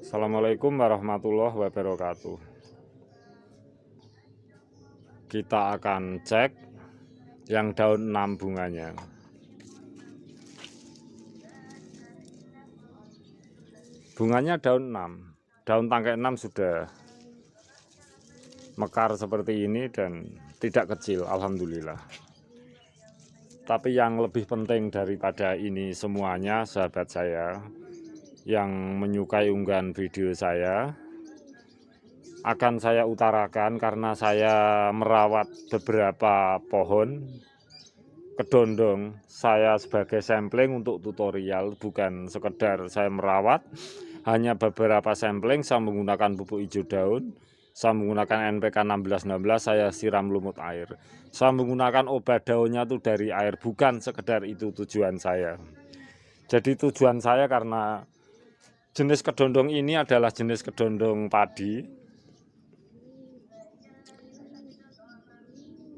Assalamualaikum warahmatullahi wabarakatuh. Kita akan cek yang daun 6 bunganya. Bunganya daun 6. Daun tangkai 6 sudah mekar seperti ini dan tidak kecil, alhamdulillah. Tapi yang lebih penting daripada ini semuanya, sahabat saya yang menyukai unggahan video saya, akan saya utarakan karena saya merawat beberapa pohon kedondong. Saya sebagai sampling untuk tutorial, bukan sekedar saya merawat. Hanya beberapa sampling saya menggunakan pupuk hijau daun, saya menggunakan NPK 1616, saya siram lumut air. Saya menggunakan obat daunnya itu dari air, bukan sekedar itu tujuan saya. Jadi tujuan saya karena jenis kedondong ini adalah jenis kedondong padi.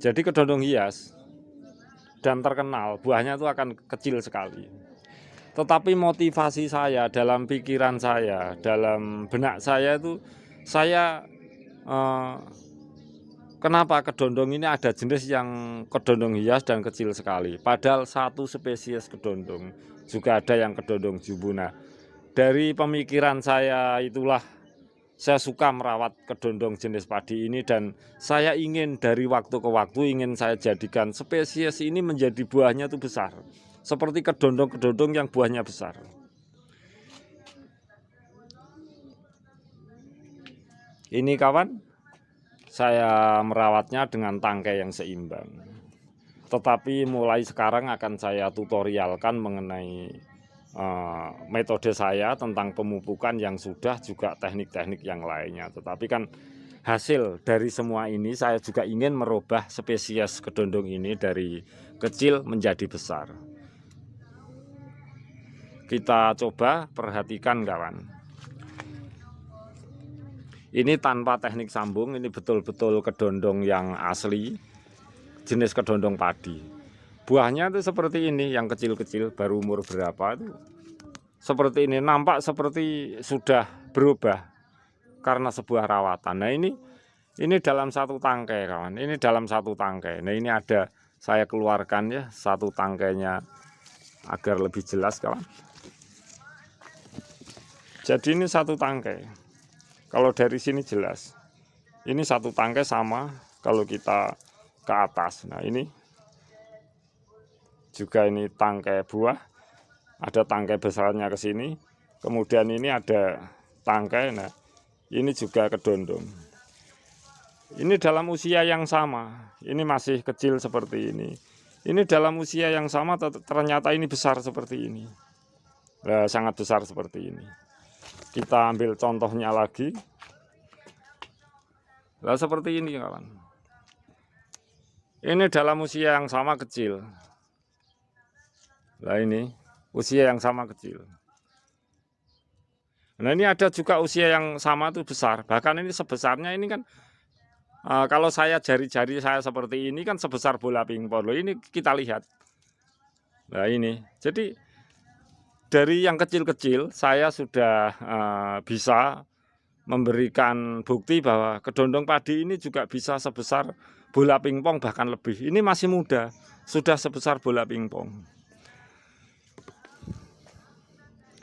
Jadi kedondong hias dan terkenal, buahnya itu akan kecil sekali. Tetapi motivasi saya, dalam pikiran saya, dalam benak saya itu, saya kenapa kedondong ini ada jenis yang kedondong hias dan kecil sekali. Padahal satu spesies kedondong, juga ada yang kedondong jumbo. Nah, dari pemikiran saya itulah saya suka merawat kedondong jenis padi ini, dan saya ingin dari waktu ke waktu ingin saya jadikan spesies ini menjadi buahnya itu besar. Seperti kedondong-kedondong yang buahnya besar. Ini kawan, saya merawatnya dengan tangkai yang seimbang. Tetapi mulai sekarang akan saya tutorialkan mengenai metode saya tentang pemupukan yang sudah, juga teknik-teknik yang lainnya. Tetapi kan hasil dari semua ini saya juga ingin merubah spesies kedondong ini dari kecil menjadi besar. Kita coba perhatikan kawan. Ini tanpa teknik sambung, ini betul-betul kedondong yang asli, jenis kedondong padi. Buahnya itu seperti ini, yang kecil-kecil, baru umur berapa itu seperti ini, nampak seperti sudah berubah karena sebuah rawatan. Nah ini dalam satu tangkai kawan, ini dalam satu tangkai. Nah ini ada, saya keluarkan ya satu tangkainya agar lebih jelas kawan. Jadi ini satu tangkai, kalau dari sini jelas. Ini satu tangkai sama kalau kita ke atas. Nah ini juga ini tangkai buah, ada tangkai besarnya ke sini. Kemudian ini ada tangkai, nah ini juga kedondong. Ini dalam usia yang sama, ini masih kecil seperti ini. Ini dalam usia yang sama ternyata ini besar seperti ini. Nah, sangat besar seperti ini. Kita ambil contohnya lagi. Nah, seperti ini kawan. Ini dalam usia yang sama kecil. Nah ini usia yang sama kecil. Nah ini ada juga usia yang sama itu besar. Bahkan ini sebesarnya ini kan, kalau saya jari-jari saya seperti ini kan sebesar bola pingpong. Loh, ini kita lihat. Nah ini, jadi dari yang kecil-kecil saya sudah bisa memberikan bukti bahwa kedondong padi ini juga bisa sebesar bola pingpong, bahkan lebih. Ini masih muda, sudah sebesar bola pingpong.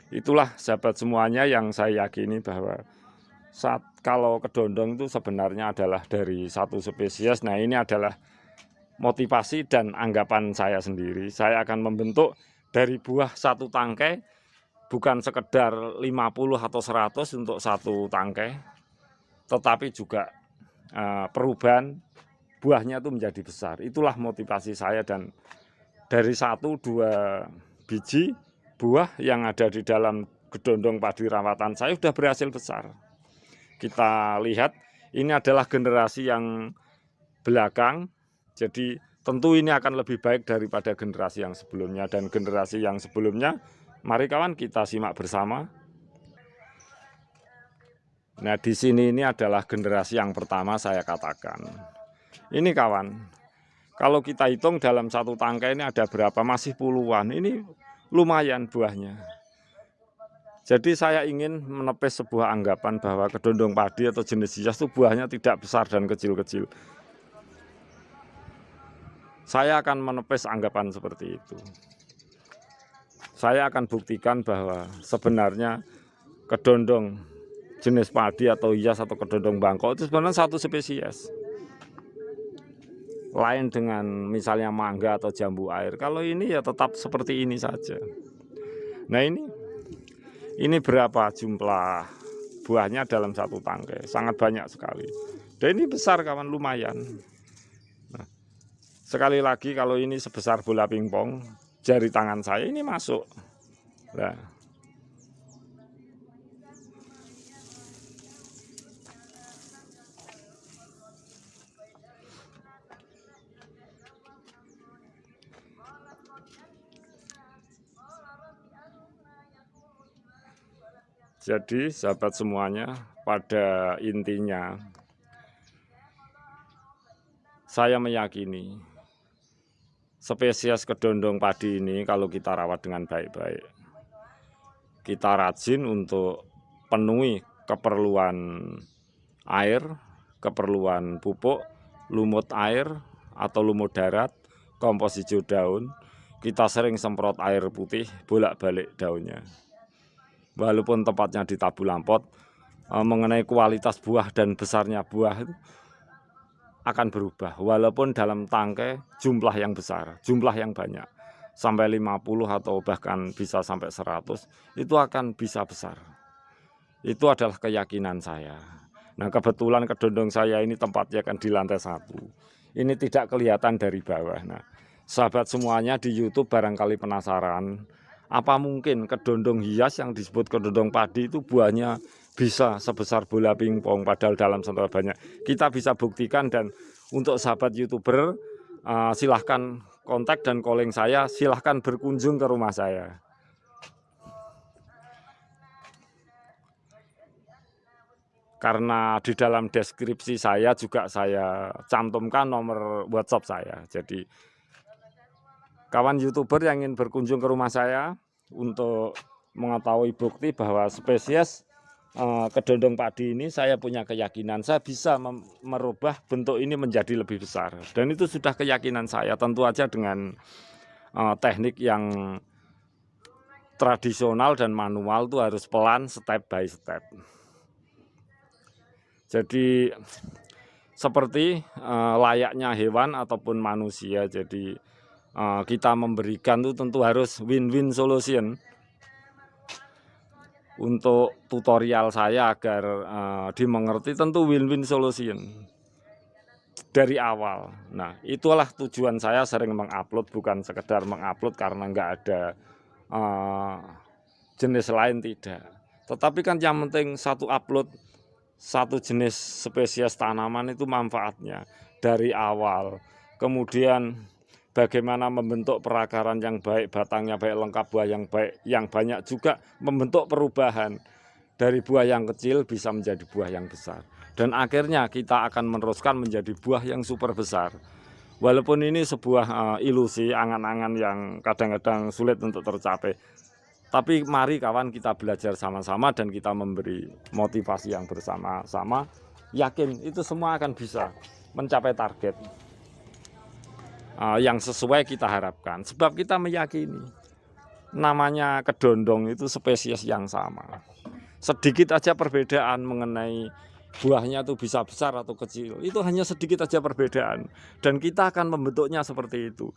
Itulah sahabat semuanya yang saya yakini bahwa kalau kedondong itu sebenarnya adalah dari satu spesies. Nah ini adalah motivasi dan anggapan saya sendiri. Saya akan membentuk dari buah satu tangkai, bukan sekedar 50 atau 100 untuk satu tangkai, tetapi juga perubahan buahnya itu menjadi besar. Itulah motivasi saya, dan dari 1-2 biji buah yang ada di dalam kedondong padi rawatan saya sudah berhasil besar. Kita lihat ini adalah generasi yang belakang, jadi tentu ini akan lebih baik daripada generasi yang sebelumnya. Dan generasi yang sebelumnya, mari kawan kita simak bersama. Nah di sini ini adalah generasi yang pertama saya katakan. Ini kawan, kalau kita hitung dalam satu tangkai ini ada berapa? Masih puluhan. Ini lumayan buahnya. Jadi saya ingin menepis sebuah anggapan bahwa kedondong padi atau jenis hias itu buahnya tidak besar dan kecil-kecil. Saya akan menepis anggapan seperti itu. Saya akan buktikan bahwa sebenarnya kedondong jenis padi atau hias atau kedondong Bangkok itu sebenarnya satu spesies. Lain dengan misalnya mangga atau jambu air. Kalau ini ya tetap seperti ini saja. Nah ini berapa jumlah buahnya dalam satu tangkai? Sangat banyak sekali. Dan ini besar kawan, lumayan. Nah, sekali lagi kalau ini sebesar bola pingpong, jari tangan saya ini masuk. Nah, jadi sahabat semuanya, pada intinya saya meyakini spesies kedondong padi ini kalau kita rawat dengan baik-baik, kita rajin untuk penuhi keperluan air, keperluan pupuk, lumut air atau lumut darat, kompos hijau daun, kita sering semprot air putih bolak-balik daunnya. Walaupun tempatnya di Tabu Lampot, mengenai kualitas buah dan besarnya buah itu akan berubah. Walaupun dalam tangkai jumlah yang besar, jumlah yang banyak, sampai 50 atau bahkan bisa sampai 100, itu akan bisa besar. Itu adalah keyakinan saya. Nah kebetulan kedondong saya ini tempatnya kan di lantai 1. Ini tidak kelihatan dari bawah. Nah sahabat semuanya di YouTube barangkali penasaran, apa mungkin kedondong hias yang disebut kedondong padi itu buahnya bisa sebesar bola pingpong padahal dalam sentuhan banyak? Kita bisa buktikan, dan untuk sahabat YouTuber silahkan kontak dan calling saya, silahkan berkunjung ke rumah saya. Karena di dalam deskripsi saya juga saya cantumkan nomor WhatsApp saya. Jadi kawan YouTuber yang ingin berkunjung ke rumah saya untuk mengetahui bukti bahwa spesies kedondong padi ini, saya punya keyakinan saya bisa merubah bentuk ini menjadi lebih besar. Dan itu sudah keyakinan saya, tentu aja dengan teknik yang tradisional dan manual itu harus pelan, step by step. Jadi seperti layaknya hewan ataupun manusia, jadi kita memberikan itu tentu harus win-win solution. Untuk tutorial saya agar dimengerti tentu win-win solution dari awal. Nah itulah tujuan saya sering mengupload, bukan sekedar mengupload karena nggak ada jenis lain, tidak. Tetapi kan yang penting satu upload satu jenis spesies tanaman itu manfaatnya dari awal, kemudian bagaimana membentuk perakaran yang baik, batangnya baik, lengkap, buah yang baik, yang banyak juga membentuk perubahan dari buah yang kecil bisa menjadi buah yang besar, dan akhirnya kita akan meneruskan menjadi buah yang super besar. Walaupun ini sebuah ilusi, angan-angan yang kadang-kadang sulit untuk tercapai, tapi mari kawan kita belajar sama-sama dan kita memberi motivasi yang bersama-sama. Yakin itu semua akan bisa mencapai target yang sesuai kita harapkan. Sebab kita meyakini namanya kedondong itu spesies yang sama. Sedikit aja perbedaan mengenai buahnya itu bisa besar atau kecil, itu hanya sedikit aja perbedaan, dan kita akan membentuknya seperti itu.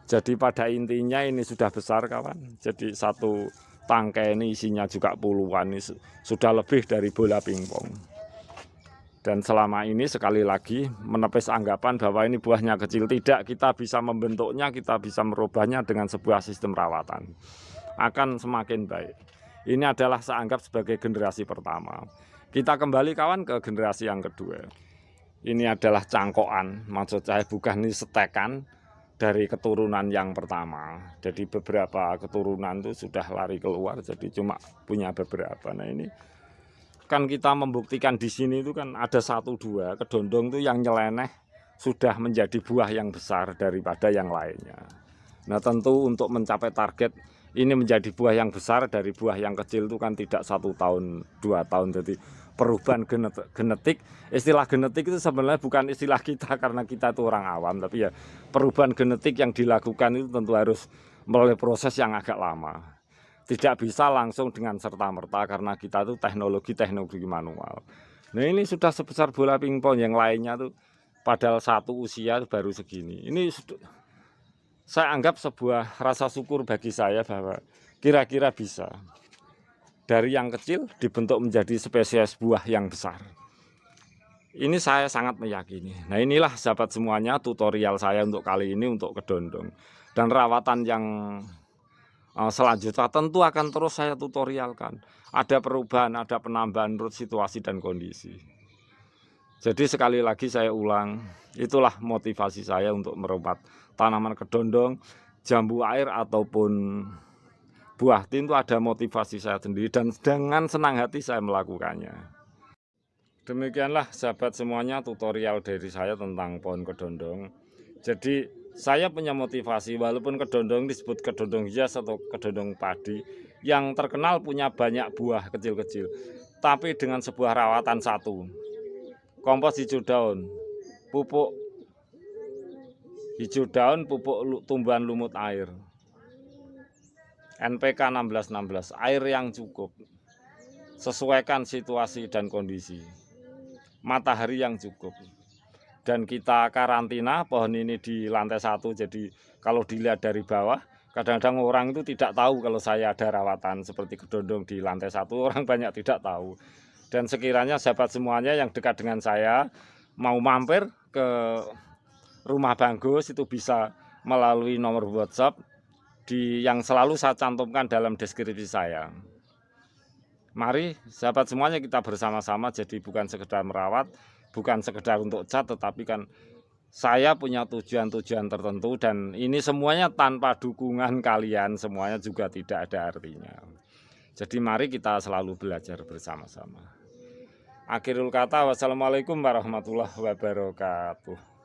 Jadi pada intinya ini sudah besar kawan. Jadi satu tangkai ini isinya juga puluhan, ini sudah lebih dari bola pingpong. Dan selama ini sekali lagi menepis anggapan bahwa ini buahnya kecil, tidak, kita bisa membentuknya, kita bisa merubahnya dengan sebuah sistem rawatan. Akan semakin baik. Ini adalah saya anggap sebagai generasi pertama. Kita kembali kawan ke generasi yang kedua. Ini adalah cangkokan, maksud saya bukan ini setekan dari keturunan yang pertama. Jadi beberapa keturunan itu sudah lari keluar, jadi cuma punya beberapa. Nah ini kan kita membuktikan di sini itu kan ada 1-2 kedondong itu yang nyeleneh sudah menjadi buah yang besar daripada yang lainnya. Nah tentu untuk mencapai target ini menjadi buah yang besar dari buah yang kecil itu kan tidak 1 tahun 2 tahun. Jadi perubahan genetik, istilah genetik itu sebenarnya bukan istilah kita karena kita itu orang awam, tapi ya perubahan genetik yang dilakukan itu tentu harus melalui proses yang agak lama. Tidak bisa langsung dengan serta-merta karena kita itu teknologi manual. Nah ini sudah sebesar bola pingpong, yang lainnya tuh padahal satu usia baru segini. Ini saya anggap sebuah rasa syukur bagi saya bahwa kira-kira bisa dari yang kecil dibentuk menjadi spesies buah yang besar. Ini saya sangat meyakini. Nah inilah sahabat semuanya tutorial saya untuk kali ini untuk kedondong. Dan rawatan yang selanjutnya tentu akan terus saya tutorialkan. Ada perubahan, ada penambahan menurut situasi dan kondisi. Jadi sekali lagi saya ulang, itulah motivasi saya untuk merawat tanaman kedondong, jambu air ataupun buah tin, itu ada motivasi saya sendiri dan dengan senang hati saya melakukannya. Demikianlah sahabat semuanya tutorial dari saya tentang pohon kedondong. Jadi saya punya motivasi, walaupun kedondong disebut kedondong hias atau kedondong padi, yang terkenal punya banyak buah kecil-kecil, tapi dengan sebuah rawatan satu, kompos hijau daun, pupuk hijau daun, pupuk tumbuhan lumut air, NPK 1616, air yang cukup, sesuaikan situasi dan kondisi, matahari yang cukup. Dan kita karantina pohon ini di lantai 1, jadi kalau dilihat dari bawah, kadang-kadang orang itu tidak tahu kalau saya ada rawatan seperti kedondong di lantai 1, orang banyak tidak tahu. Dan sekiranya sahabat semuanya yang dekat dengan saya mau mampir ke rumah Bagus, itu bisa melalui nomor WhatsApp yang selalu saya cantumkan dalam deskripsi saya. Mari sahabat semuanya kita bersama-sama, jadi bukan sekedar merawat, bukan sekedar untuk cat, tetapi kan saya punya tujuan-tujuan tertentu, dan ini semuanya tanpa dukungan kalian semuanya juga tidak ada artinya. Jadi mari kita selalu belajar bersama-sama. Akhirul kata, wassalamualaikum warahmatullahi wabarakatuh.